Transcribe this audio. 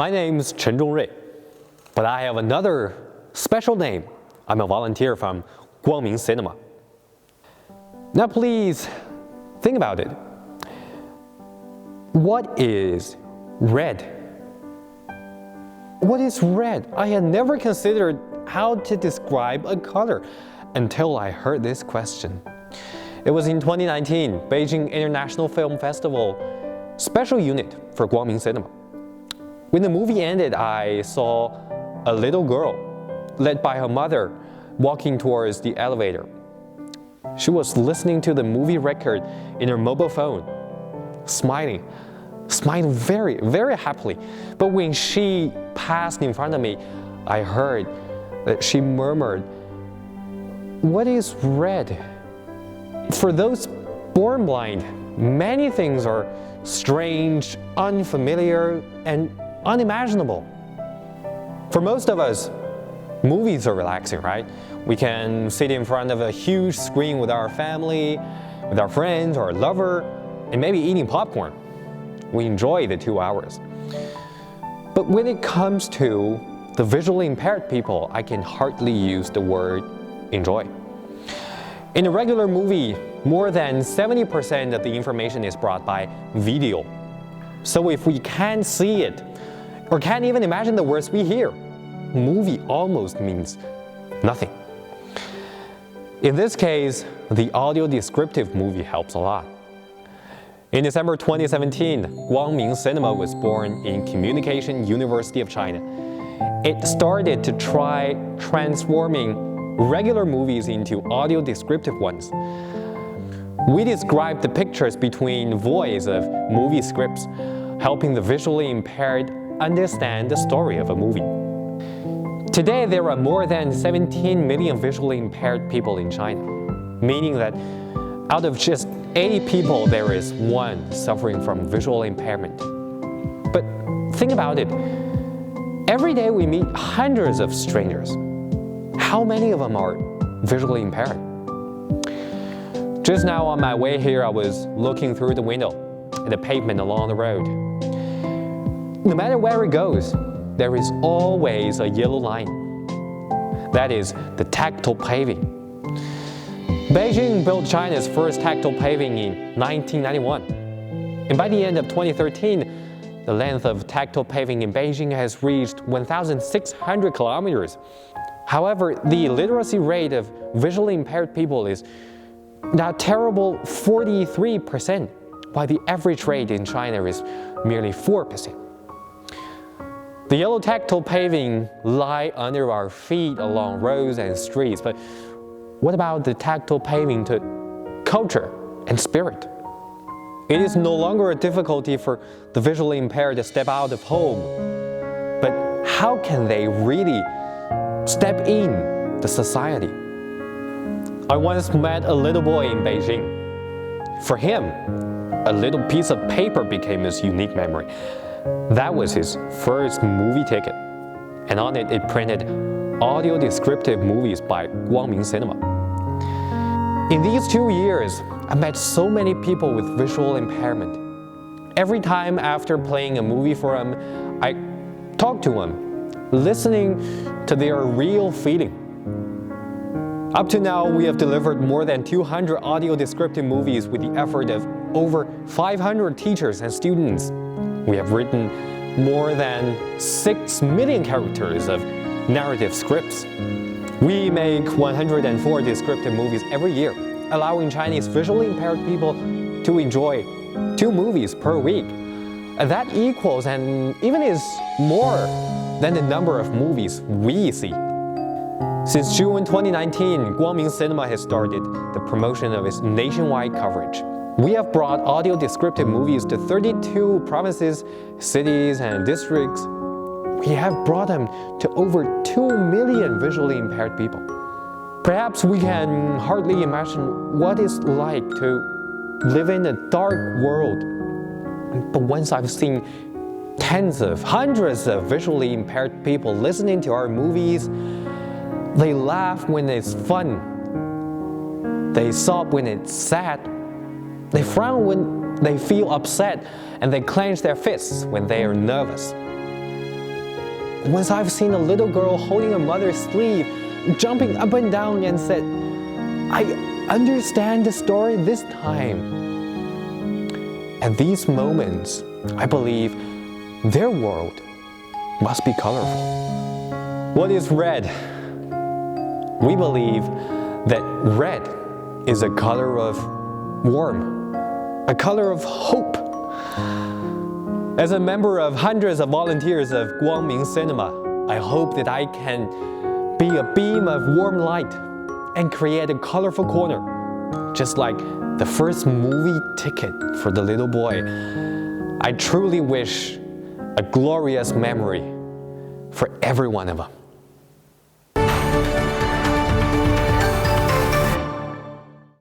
My name's Chen Zhongrui, but I have another special name. I'm a volunteer from Guangming Cinema. Now please think about it. What is red? What is red? I had never considered how to describe a color until I heard this question. It was in 2019, Beijing International Film Festival special unit for Guangming Cinema. When the movie ended, I saw a little girl led by her mother walking towards the elevator. She was listening to the movie record in her mobile phone, smiling very, very happily. But when she passed in front of me, I heard that she murmured, "What is red?" For those born blind, many things are strange, unfamiliar, and unimaginable. For most of us, movies are relaxing, right? We can sit in front of a huge screen with our family, with our friends or lover, and maybe eating popcorn. We enjoy the 2 hours. But when it comes to the visually impaired people, I can hardly use the word enjoy. In a regular movie, more than 70% of the information is brought by video. So if we can't see it, or can't even imagine the words we hear, movie almost means nothing. In this case, the audio descriptive movie helps a lot. In December 2017, Guangming Cinema was born in Communication University of China. It started to try transforming regular movies into audio descriptive ones. We describe the pictures between voice of movie scripts, helping the visually impaired understand the story of a movie. Today, there are more than 17 million visually impaired people in China, meaning that out of just 80 people, there is one suffering from visual impairment. But think about it. Every day we meet hundreds of strangers. How many of them are visually impaired? Just now on my way here, I was looking through the window at the pavement along the road. No matter where it goes, there is always a yellow line. That is the tactile paving. Beijing built China's first tactile paving in 1991. And by the end of 2013, the length of tactile paving in Beijing has reached 1,600 kilometers. However, the literacy rate of visually impaired people is now terrible 43%, while the average rate in China is merely 4%. The yellow tactile paving lie under our feet along roads and streets, but what about the tactile paving to culture and spirit? It is no longer a difficulty for the visually impaired to step out of home, but how can they really step in the society? I once met a little boy in Beijing. For him, a little piece of paper became his unique memory. That was his first movie ticket, and on it, it printed audio descriptive movies by Guangming Cinema. In these 2 years, I met so many people with visual impairment. Every time after playing a movie for them, I talked to them, listening to their real feeling. Up to now, we have delivered more than 200 audio descriptive movies with the effort of over 500 teachers and students. We have written more than 6 million characters of narrative scripts. We make 104 descriptive movies every year, allowing Chinese visually impaired people to enjoy 2 movies per week. And that equals and even is more than the number of movies we see. Since June 2019, Guangming Cinema has started the promotion of its nationwide coverage. We have brought audio descriptive movies to 32 provinces, cities, and districts. We have brought them to over 2 million visually impaired people. Perhaps we can hardly imagine what it's like to live in a dark world. But once I've seen hundreds of visually impaired people listening to our movies, they laugh when it's fun. They sob when it's sad. They frown when they feel upset, and they clench their fists when they are nervous. once I've seen a little girl holding a mother's sleeve, jumping up and down and said, I understand the story this time. At these moments, I believe their world must be colorful. What is red? We believe that red is a color of warmth, a color of hope. As a member of hundreds of volunteers of Guangming Cinema, I hope that I can be a beam of warm light and create a colorful corner, just like the first movie ticket for the little boy. I truly wish a glorious memory for every one of them.